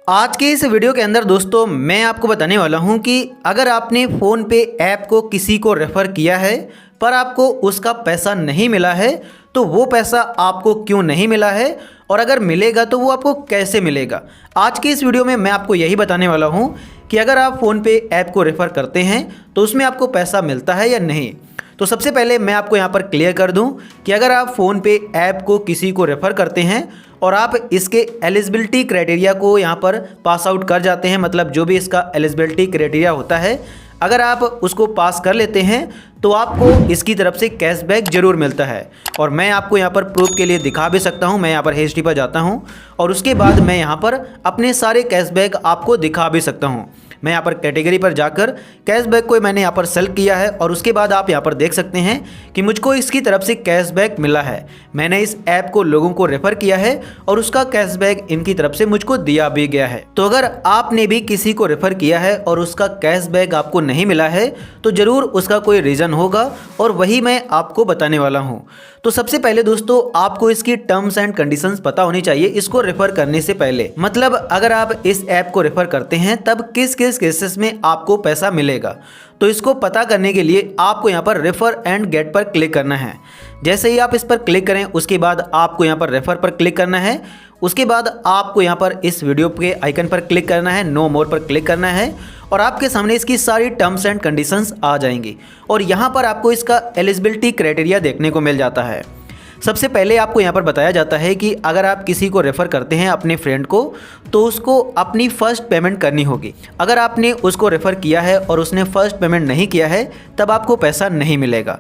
आज के इस वीडियो के अंदर दोस्तों मैं आपको बताने वाला हूं कि अगर आपने फ़ोनपे ऐप को किसी को रेफ़र किया है पर आपको उसका पैसा नहीं मिला है तो वो पैसा आपको क्यों नहीं मिला है और अगर मिलेगा तो वो आपको कैसे मिलेगा। आज के इस वीडियो में मैं आपको यही बताने वाला हूं कि अगर आप फ़ोनपे ऐप को रेफ़र करते हैं तो उसमें आपको पैसा मिलता है या नहीं। तो सबसे पहले मैं आपको यहाँ पर क्लियर कर दूं कि अगर आप फ़ोनपे ऐप को किसी को रेफ़र करते हैं और आप इसके एलिजिबिलिटी क्राइटेरिया को यहाँ पर पास आउट कर जाते हैं, मतलब जो भी इसका एलिजिबिलिटी क्राइटेरिया होता है अगर आप उसको पास कर लेते हैं तो आपको इसकी तरफ से कैशबैक ज़रूर मिलता है। और मैं आपको यहाँ पर प्रूफ के लिए दिखा भी सकता हूँ। मैं यहाँ पर हिस्ट्री पर जाता हूँ और उसके बाद मैं यहाँ पर अपने सारे कैशबैक आपको दिखा भी सकता हूँ। मैं यहाँ पर कैटेगरी पर जाकर कैशबैक को मैंने यहाँ पर सेलेक्ट किया है और उसके बाद आप यहाँ पर देख सकते हैं कि मुझको इसकी तरफ से कैशबैक मिला है। मैंने इस ऐप को लोगों को रेफ़र किया है और उसका कैशबैक इनकी तरफ से मुझको दिया भी गया है। तो अगर आपने भी किसी को रेफ़र किया है और उसका कैशबैक आपको नहीं मिला है तो ज़रूर उसका कोई रीज़न होगा और वही मैं आपको बताने वाला हूँ। तो सबसे पहले दोस्तों आपको इसकी टर्म्स एंड कंडीशंस पता होनी चाहिए इसको रेफ़र करने से पहले। मतलब अगर आप इस ऐप को रेफ़र करते हैं तब किस किस केसेस में आपको पैसा मिलेगा, तो इसको पता करने के लिए आपको यहाँ पर रेफ़र एंड गेट पर क्लिक करना है। जैसे ही आप इस पर क्लिक करें उसके बाद आपको यहाँ पर रेफ़र पर क्लिक करना है। उसके बाद आपको यहाँ पर इस वीडियो के आइकन पर क्लिक करना है, नो मोर पर क्लिक करना है और आपके सामने इसकी सारी टर्म्स एंड कंडीशंस आ जाएंगी और यहाँ पर आपको इसका एलिजिबिलिटी क्राइटेरिया देखने को मिल जाता है। सबसे पहले आपको यहाँ पर बताया जाता है कि अगर आप किसी को रेफ़र करते हैं अपने फ्रेंड को तो उसको अपनी फ़र्स्ट पेमेंट करनी होगी। अगर आपने उसको रेफ़र किया है और उसने फ़र्स्ट पेमेंट नहीं किया है तब आपको पैसा नहीं मिलेगा।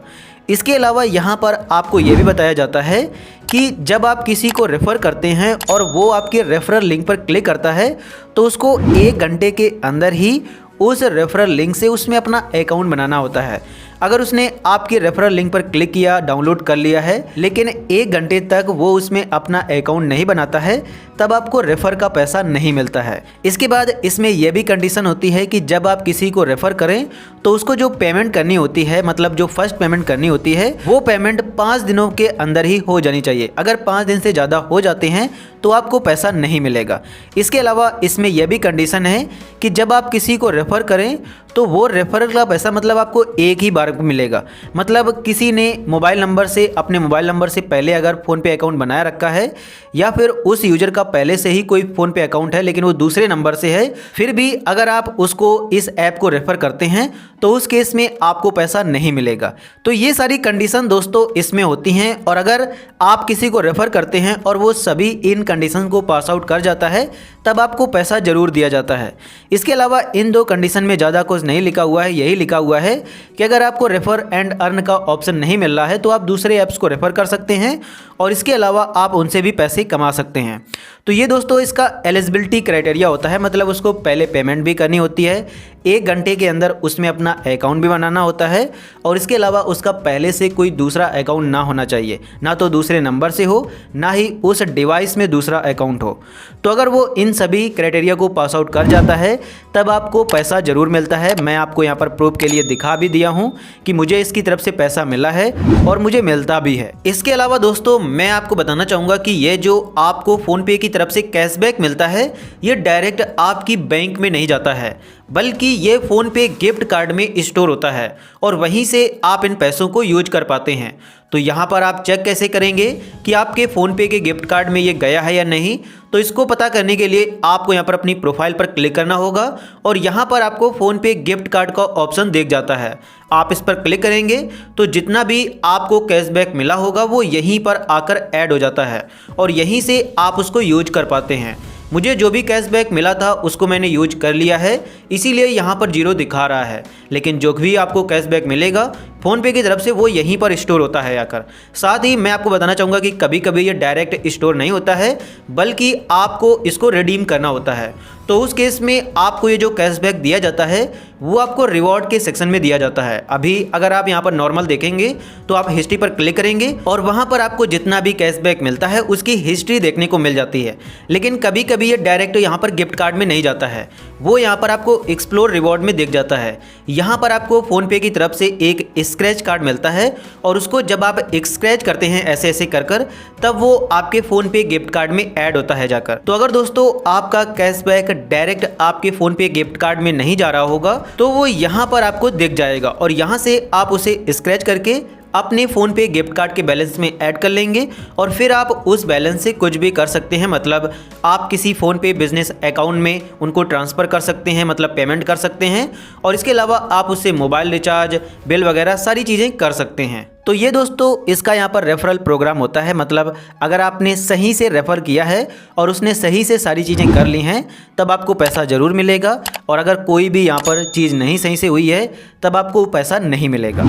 इसके अलावा यहाँ पर आपको ये भी बताया जाता है कि जब आप किसी को रेफ़र करते हैं और वो आपके रेफरल लिंक पर क्लिक करता है तो उसको 1 घंटे के अंदर ही उस रेफरल लिंक से उसमें अपना अकाउंट बनाना होता है। अगर उसने आपके रेफरल लिंक पर क्लिक किया, डाउनलोड कर लिया है लेकिन 1 घंटे तक वो उसमें अपना अकाउंट नहीं बनाता है तब आपको रेफ़र का पैसा नहीं मिलता है। इसके बाद इसमें यह भी कंडीशन होती है कि जब आप किसी को रेफ़र करें तो उसको जो पेमेंट करनी होती है, मतलब जो फर्स्ट पेमेंट करनी होती है वो पेमेंट 5 दिनों के अंदर ही हो जानी चाहिए। अगर 5 दिन से ज़्यादा हो जाते हैं तो आपको पैसा नहीं मिलेगा। इसके अलावा इसमें यह भी कंडीशन है कि जब आप किसी को रेफ़र करें तो वो रेफरल का पैसा मतलब आपको एक ही बार मिलेगा। मतलब किसी ने मोबाइल नंबर से, अपने मोबाइल नंबर से पहले अगर फ़ोनपे अकाउंट बनाया रखा है या फिर उस यूज़र का पहले से ही कोई फ़ोनपे अकाउंट है लेकिन वो दूसरे नंबर से है, फिर भी अगर आप उसको इस ऐप को रेफ़र करते हैं तो उस केस में आपको पैसा नहीं मिलेगा। तो ये सारी कंडीशन दोस्तों इसमें होती हैं और अगर आप किसी को रेफ़र करते हैं और वो सभी इन कंडीशन को पास आउट कर जाता है तब आपको पैसा ज़रूर दिया जाता है। इसके अलावा इन 2 कंडीशन में ज़्यादा कुछ नहीं लिखा हुआ है। यही लिखा हुआ है कि अगर आपको रेफ़र एंड अर्न का ऑप्शन नहीं मिल रहा है तो आप दूसरे ऐप्स को रेफ़र कर सकते हैं और इसके अलावा आप उनसे भी पैसे कमा सकते हैं। तो ये दोस्तों इसका एलिजिबिलिटी क्राइटेरिया होता है, मतलब उसको पहले पेमेंट भी करनी होती है, 1 घंटे के अंदर उसमें अपना अकाउंट भी बनाना होता है और इसके अलावा उसका पहले से कोई दूसरा अकाउंट ना होना चाहिए, ना तो दूसरे नंबर से हो ना ही उस डिवाइस में दूसरा अकाउंट हो। तो अगर वो इन सभी क्राइटेरिया को पास आउट कर जाता है तब आपको पैसा ज़रूर मिलता है। मैं आपको यहाँ पर प्रूफ के लिए दिखा भी दिया हूँ कि मुझे इसकी तरफ से पैसा मिला है और मुझे मिलता भी है। इसके अलावा दोस्तों मैं आपको बताना चाहूँगा कि ये जो आपको फ़ोनपे की तरफ से कैशबैक मिलता है ये डायरेक्ट आपकी बैंक में नहीं जाता है, बल्कि ये फ़ोनपे गिफ्ट कार्ड में स्टोर होता है और वहीं से आप इन पैसों को यूज कर पाते हैं। तो यहाँ पर आप चेक कैसे करेंगे कि आपके फ़ोनपे के गिफ्ट कार्ड में ये गया है या नहीं, तो इसको पता करने के लिए आपको यहाँ पर अपनी प्रोफाइल पर क्लिक करना होगा और यहाँ पर आपको फ़ोनपे गिफ्ट कार्ड का ऑप्शन दिख जाता है। आप इस पर क्लिक करेंगे तो जितना भी आपको कैशबैक मिला होगा वो यहीं पर आकर ऐड हो जाता है और यहीं से आप उसको यूज कर पाते हैं। मुझे जो भी कैशबैक मिला था उसको मैंने यूज कर लिया है, इसीलिए यहाँ पर 0 दिखा रहा है। लेकिन जो भी आपको कैशबैक मिलेगा फ़ोनपे की तरफ से वो यहीं पर स्टोर होता है आकर। साथ ही मैं आपको बताना चाहूँगा कि कभी कभी ये डायरेक्ट स्टोर नहीं होता है बल्कि आपको इसको रिडीम करना होता है। तो उस केस में आपको ये जो कैशबैक दिया जाता है वो आपको रिवॉर्ड के सेक्शन में दिया जाता है। अभी अगर आप यहाँ पर नॉर्मल देखेंगे तो आप हिस्ट्री पर क्लिक करेंगे और वहाँ पर आपको जितना भी कैशबैक मिलता है उसकी हिस्ट्री देखने को मिल जाती है। लेकिन कभी कभी ये डायरेक्ट यहाँ पर गिफ्ट कार्ड में नहीं जाता है, वो यहाँ पर आपको एक्सप्लोर रिवॉर्ड में दिख जाता है। यहाँ पर आपको फ़ोनपे की तरफ से एक स्क्रैच कार्ड मिलता है और उसको जब आप स्क्रैच करते हैं ऐसे ऐसे कर कर, तब वो आपके फ़ोन पे गिफ्ट कार्ड में ऐड होता है जाकर। तो अगर दोस्तों आपका कैशबैक डायरेक्ट आपके फ़ोन पे गिफ्ट कार्ड में नहीं जा रहा होगा तो वो यहाँ पर आपको दिख जाएगा और यहाँ से आप उसे स्क्रैच करके अपने फ़ोन पे गिफ्ट कार्ड के बैलेंस में ऐड कर लेंगे और फिर आप उस बैलेंस से कुछ भी कर सकते हैं। मतलब आप किसी फ़ोन पे बिजनेस अकाउंट में उनको ट्रांसफ़र कर सकते हैं, मतलब पेमेंट कर सकते हैं, और इसके अलावा आप उससे मोबाइल रिचार्ज, बिल वगैरह सारी चीज़ें कर सकते हैं। तो ये दोस्तों इसका यहाँ पर रेफरल प्रोग्राम होता है। मतलब अगर आपने सही से रेफ़र किया है और उसने सही से सारी चीज़ें कर ली हैं तब आपको पैसा ज़रूर मिलेगा, और अगर कोई भी यहाँ पर चीज़ नहीं सही से हुई है तब आपको पैसा नहीं मिलेगा।